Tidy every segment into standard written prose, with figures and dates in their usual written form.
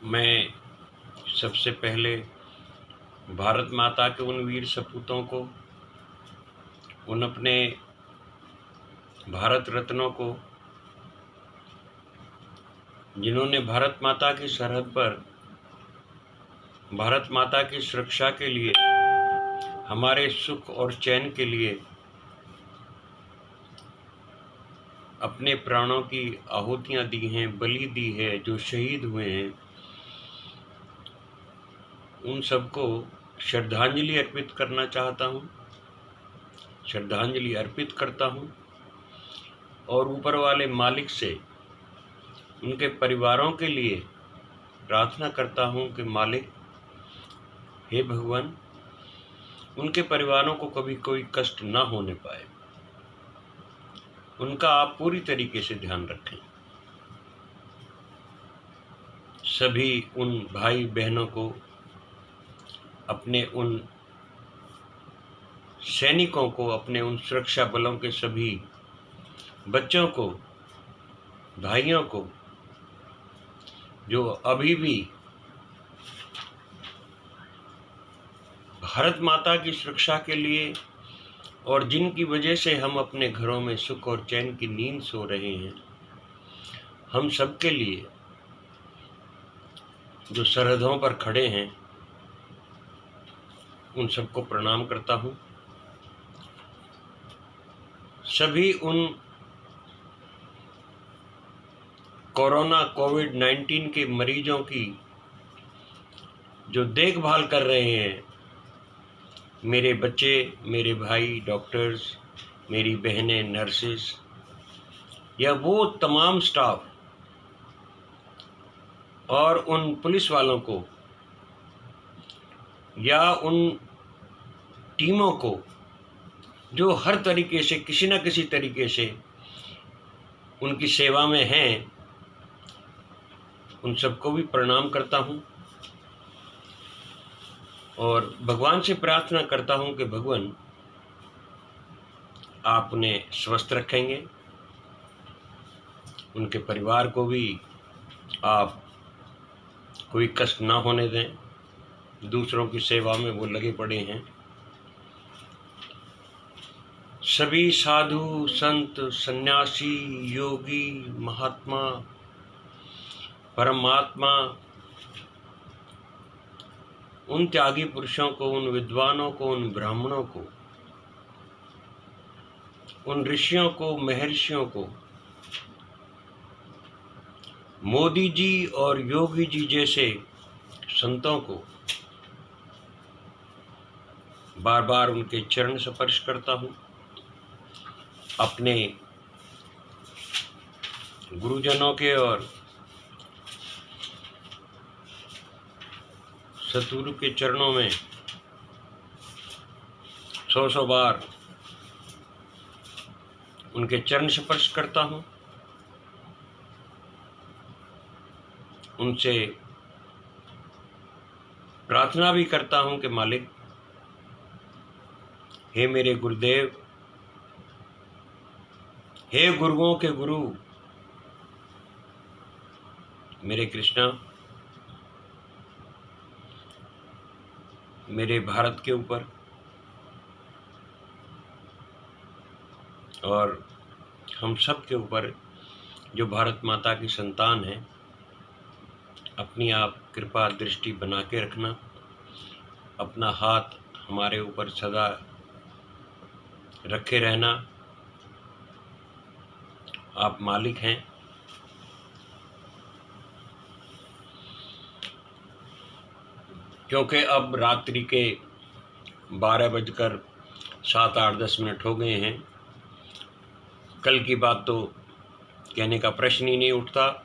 मैं सबसे पहले भारत माता के उन वीर सपूतों को, उन अपने भारत रत्नों को, जिन्होंने भारत माता की सरहद पर भारत माता की सुरक्षा के लिए, हमारे सुख और चैन के लिए अपने प्राणों की आहुतियाँ दी हैं, बलि दी है, जो शहीद हुए हैं, उन सबको श्रद्धांजलि अर्पित करना चाहता हूँ, श्रद्धांजलि अर्पित करता हूँ और ऊपर वाले मालिक से उनके परिवारों के लिए प्रार्थना करता हूँ कि मालिक, हे भगवान, उनके परिवारों को कभी कोई कष्ट ना होने पाए, उनका आप पूरी तरीके से ध्यान रखें। सभी उन भाई बहनों को, अपने उन सैनिकों को, अपने उन सुरक्षा बलों के सभी बच्चों को, भाइयों को, जो अभी भी भारत माता की सुरक्षा के लिए और जिनकी वजह से हम अपने घरों में सुख और चैन की नींद सो रहे हैं, हम सबके लिए जो सरहदों पर खड़े हैं, उन सबको प्रणाम करता हूँ। सभी उन कोविड-19 के मरीजों की जो देखभाल कर रहे हैं, मेरे बच्चे, मेरे भाई डॉक्टर्स, मेरी बहनें नर्सेस, या वो तमाम स्टाफ और उन पुलिस वालों को या उन टीमों को जो हर तरीके से, किसी न किसी तरीके से उनकी सेवा में हैं, उन सबको भी प्रणाम करता हूँ और भगवान से प्रार्थना करता हूँ कि भगवान, आप उन्हें स्वस्थ रखेंगे, उनके परिवार को भी आप कोई कष्ट ना होने दें। दूसरों की सेवा में वो लगे पड़े हैं। सभी साधु संत, सन्यासी, योगी, महात्मा, परमात्मा, उन त्यागी पुरुषों को, उन विद्वानों को, उन ब्राह्मणों को, उन ऋषियों को, महर्षियों को, मोदी जी और योगी जी जैसे संतों को बार बार उनके चरण स्पर्श करता हूँ। अपने गुरुजनों के और सतगुरु के चरणों में 100 बार उनके चरण स्पर्श करता हूँ। उनसे प्रार्थना भी करता हूँ कि मालिक, हे मेरे गुरुदेव, हे गुरुओं के गुरु, मेरे कृष्णा, मेरे भारत के ऊपर और हम सब के ऊपर जो भारत माता की संतान है, अपनी आप कृपा दृष्टि बना के रखना। अपना हाथ हमारे ऊपर सदा रखे रहना। आप मालिक हैं। क्योंकि अब रात्रि के 12:07-8-10 हो गए हैं। कल की बात तो कहने का प्रश्न ही नहीं उठता।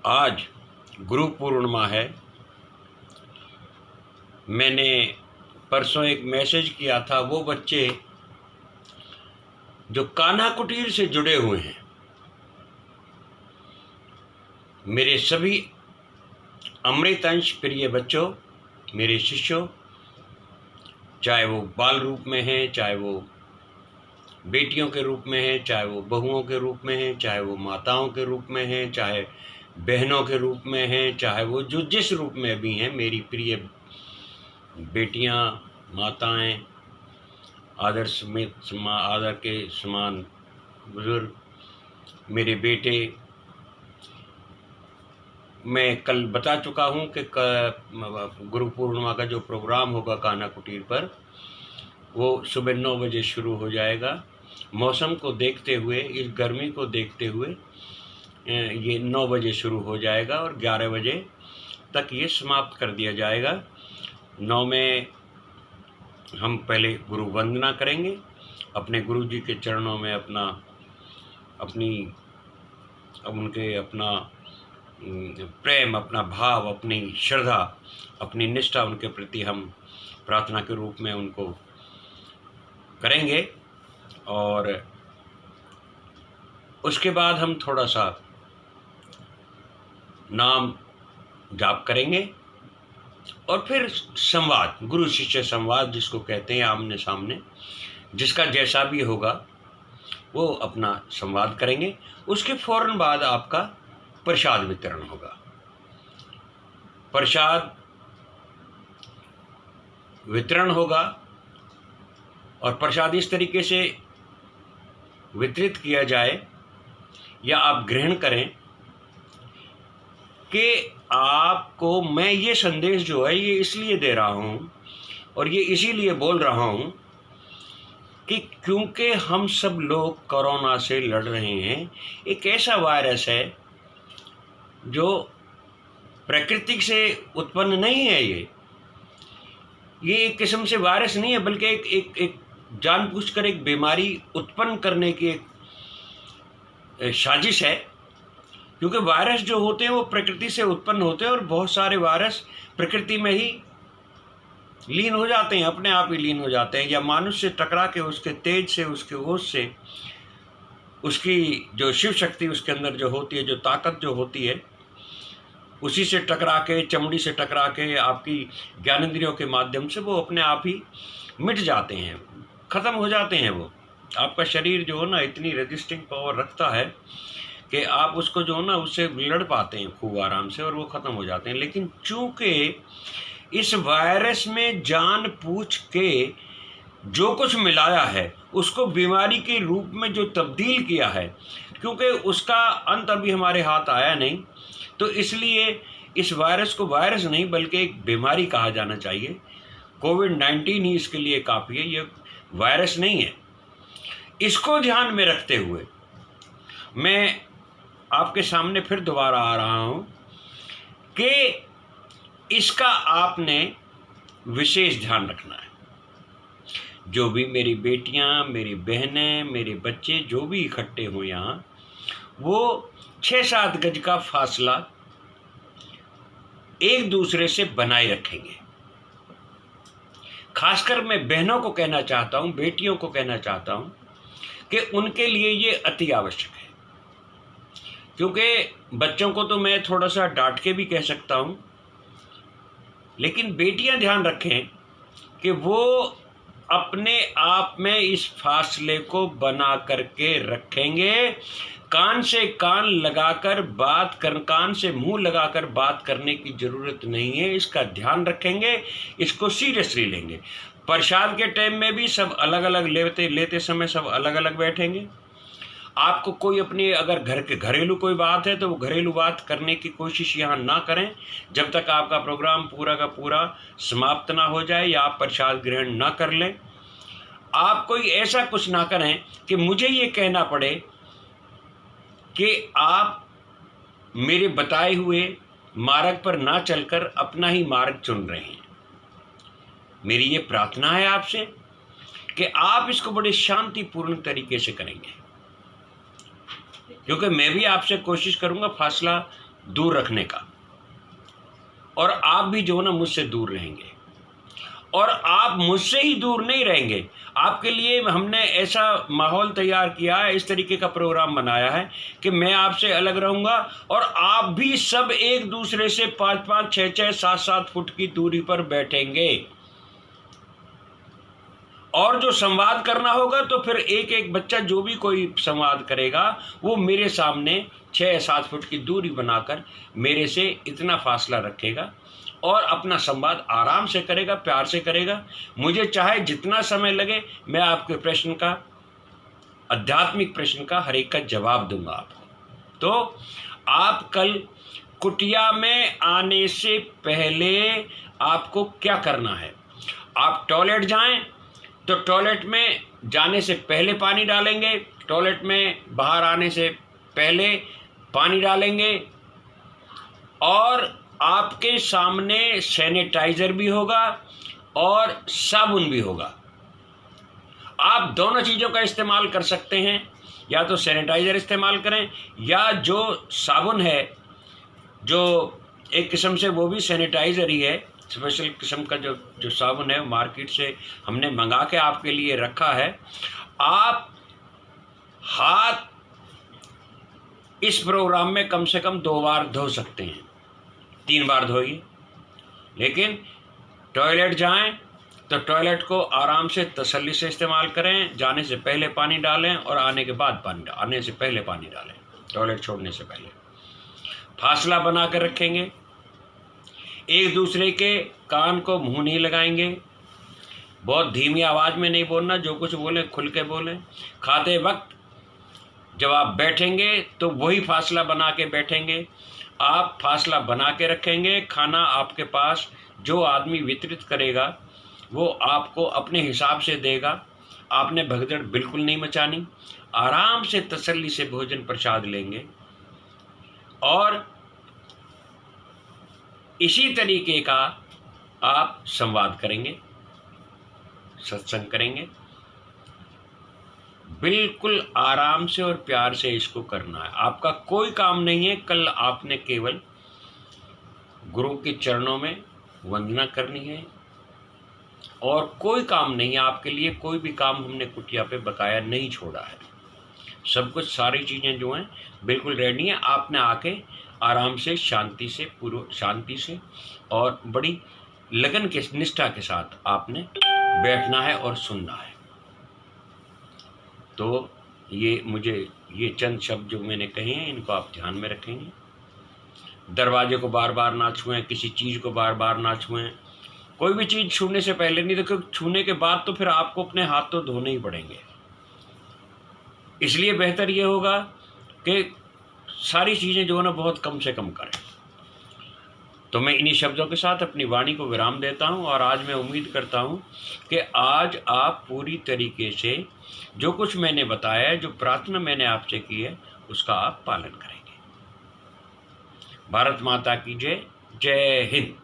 आज गुरु पूर्णिमा है। मैंने परसों एक मैसेज किया था, वो बच्चे जो कान्हा कुटीर से जुड़े हुए हैं, मेरे सभी अमृत अंश प्रिय बच्चों, मेरे शिष्यों, चाहे वो बाल रूप में हैं, चाहे वो बेटियों के रूप में हैं, चाहे वो बहुओं के रूप में हैं, चाहे वो माताओं के रूप में हैं, चाहे बहनों के रूप में हैं, चाहे वो जो जिस रूप में भी हैं, मेरी प्रिय बेटियां, माताएं, आदर के समान बुजुर्ग, मेरे बेटे, मैं कल बता चुका हूं कि गुरु पूर्णिमा का जो प्रोग्राम होगा कान्हा कुटीर पर, वो सुबह 9 बजे शुरू हो जाएगा। मौसम को देखते हुए, इस गर्मी को देखते हुए ये 9 बजे शुरू हो जाएगा और 11 बजे तक ये समाप्त कर दिया जाएगा। 9 में हम पहले गुरु वंदना करेंगे, अपने गुरु जी के चरणों में अपना प्रेम, अपना भाव, अपनी श्रद्धा, अपनी निष्ठा उनके प्रति हम प्रार्थना के रूप में उनको करेंगे। और उसके बाद हम थोड़ा सा नाम जाप करेंगे और फिर संवाद, गुरु शिष्य संवाद जिसको कहते हैं, आमने सामने, जिसका जैसा भी होगा वो अपना संवाद करेंगे। उसके फौरन बाद आपका प्रसाद वितरण होगा। प्रसाद वितरण होगा और प्रसाद इस तरीके से वितरित किया जाए या आप ग्रहण करें कि आपको मैं ये संदेश जो है ये इसलिए दे रहा हूँ और ये इसीलिए बोल रहा हूँ कि क्योंकि हम सब लोग कोरोना से लड़ रहे हैं। एक ऐसा वायरस है जो प्रकृति से उत्पन्न नहीं है। ये एक किस्म से वायरस नहीं है, बल्कि एक जानबूझकर एक बीमारी उत्पन्न करने की एक साजिश है। क्योंकि वायरस जो होते हैं वो प्रकृति से उत्पन्न होते हैं और बहुत सारे वायरस प्रकृति में ही लीन हो जाते हैं, अपने आप ही लीन हो जाते हैं, या मानुष्य से टकरा के उसके तेज से, उसके ओज से, उसकी जो शिव शक्ति उसके अंदर जो होती है, जो ताकत जो होती है, उसी से टकरा के, चमड़ी से टकरा के, आपकी ज्ञानेंद्रियों के माध्यम से वो अपने आप ही मिट जाते हैं, ख़त्म हो जाते हैं। वो आपका शरीर जो है ना इतनी रेजिस्टिंग पावर रखता है कि आप उसको जो है ना उससे लड़ पाते हैं खूब आराम से और वो ख़त्म हो जाते हैं। लेकिन चूँकि इस वायरस में जानबूझ के जो कुछ मिलाया है उसको बीमारी के रूप में जो तब्दील किया है, क्योंकि उसका अंत अभी हमारे हाथ आया नहीं, तो इसलिए इस वायरस को वायरस नहीं बल्कि एक बीमारी कहा जाना चाहिए। कोविड-19 ही इसके लिए काफ़ी है, ये वायरस नहीं है। इसको ध्यान में रखते हुए मैं आपके सामने फिर दोबारा आ रहा हूँ कि इसका आपने विशेष ध्यान रखना है। जो भी मेरी बेटियाँ, मेरी बहनें, मेरे बच्चे जो भी इकट्ठे हों यहाँ, वो 6-7 गज का फासला एक दूसरे से बनाए रखेंगे। खासकर मैं बहनों को कहना चाहता हूँ, बेटियों को कहना चाहता हूँ कि उनके लिए ये अति आवश्यक है। क्योंकि बच्चों को तो मैं थोड़ा सा डांट के भी कह सकता हूँ, लेकिन बेटियां ध्यान रखें कि वो अपने आप में इस फासले को बना करके रखेंगे। कान से कान लगाकर बात कर, कान से मुंह लगाकर बात करने की ज़रूरत नहीं है। इसका ध्यान रखेंगे, इसको सीरियसली लेंगे। प्रसाद के टाइम में भी सब अलग अलग लेते समय सब अलग अलग बैठेंगे। आपको कोई अपनी अगर घर के घरेलू कोई बात है तो वो घरेलू बात करने की कोशिश यहाँ ना करें जब तक आपका प्रोग्राम पूरा का पूरा समाप्त ना हो जाए या आप प्रसाद ग्रहण ना कर लें। आप कोई ऐसा कुछ ना करें कि मुझे ये कहना पड़े कि आप मेरे बताए हुए मार्ग पर ना चलकर अपना ही मार्ग चुन रहे हैं। मेरी ये प्रार्थना है आपसे कि आप इसको बड़े शांतिपूर्ण तरीके से करेंगे, क्योंकि मैं भी आपसे कोशिश करूंगा फासला दूर रखने का, और आप भी जो ना मुझसे दूर रहेंगे। और आप मुझसे ही दूर नहीं रहेंगे, आपके लिए हमने ऐसा माहौल तैयार किया है, इस तरीके का प्रोग्राम बनाया है कि मैं आपसे अलग रहूंगा और आप भी सब एक दूसरे से 5-5, 6-6, 7-7 फुट की दूरी पर बैठेंगे। और जो संवाद करना होगा तो फिर एक एक बच्चा जो भी कोई संवाद करेगा वो मेरे सामने 6 या 7 फुट की दूरी बनाकर मेरे से इतना फासला रखेगा और अपना संवाद आराम से करेगा, प्यार से करेगा। मुझे चाहे जितना समय लगे, मैं आपके प्रश्न का, आध्यात्मिक प्रश्न का हर एक का जवाब दूंगा आपको। तो आप कल कुटिया में आने से पहले आपको क्या करना है? आप टॉयलेट जाएं तो टॉयलेट में जाने से पहले पानी डालेंगे, टॉयलेट में बाहर आने से पहले पानी डालेंगे, और आपके सामने सैनिटाइज़र भी होगा और साबुन भी होगा। आप दोनों चीज़ों का इस्तेमाल कर सकते हैं, या तो सैनिटाइज़र इस्तेमाल करें या जो साबुन है, जो एक किस्म से वो भी सैनिटाइज़र ही है, स्पेशल किस्म का जो साबुन है मार्केट से हमने मंगा के आपके लिए रखा है। आप हाथ इस प्रोग्राम में कम से कम 2 बार धो सकते हैं, 3 बार धोइए। लेकिन टॉयलेट जाएं तो टॉयलेट को आराम से तसल्ली से इस्तेमाल करें। जाने से पहले पानी डालें और आने के बाद आने से पहले पानी डालें, टॉयलेट छोड़ने से पहले। फासला बना कर रखेंगे, एक दूसरे के कान को मुंह नहीं लगाएंगे, बहुत धीमी आवाज़ में नहीं बोलना, जो कुछ बोलें खुल के बोलें। खाते वक्त जब आप बैठेंगे तो वही फासला बना के बैठेंगे। आप फासला बना के रखेंगे। खाना आपके पास जो आदमी वितरित करेगा वो आपको अपने हिसाब से देगा। आपने भगदड़ बिल्कुल नहीं मचानी, आराम से तसल्ली से भोजन प्रसाद लेंगे और इसी तरीके का आप संवाद करेंगे, सत्संग करेंगे। बिल्कुल आराम से और प्यार से इसको करना है। आपका कोई काम नहीं है, कल आपने केवल गुरु के चरणों में वंदना करनी है और कोई काम नहीं है आपके लिए। कोई भी काम हमने कुटिया पे बकाया नहीं छोड़ा है। सब कुछ, सारी चीज़ें जो हैं बिल्कुल रेडी हैं। आपने आके आराम से, शांति से, पूर्व शांति से और बड़ी लगन के, निष्ठा के साथ आपने बैठना है और सुनना है। तो ये चंद शब्द जो मैंने कहे हैं इनको आप ध्यान में रखेंगे। दरवाजे को बार बार ना छुएं, किसी चीज़ को बार बार ना छुएं। कोई भी चीज़ छूने से पहले नहीं, देखो छूने के बाद तो फिर आपको अपने हाथ तो धोने ही पड़ेंगे। इसलिए बेहतर ये होगा कि सारी चीज़ें जो है ना बहुत कम से कम करें। तो मैं इन्हीं शब्दों के साथ अपनी वाणी को विराम देता हूं और आज मैं उम्मीद करता हूं कि आज आप पूरी तरीके से जो कुछ मैंने बताया, जो प्रार्थना मैंने आपसे की है, उसका आप पालन करेंगे। भारत माता की जय। जय हिंद।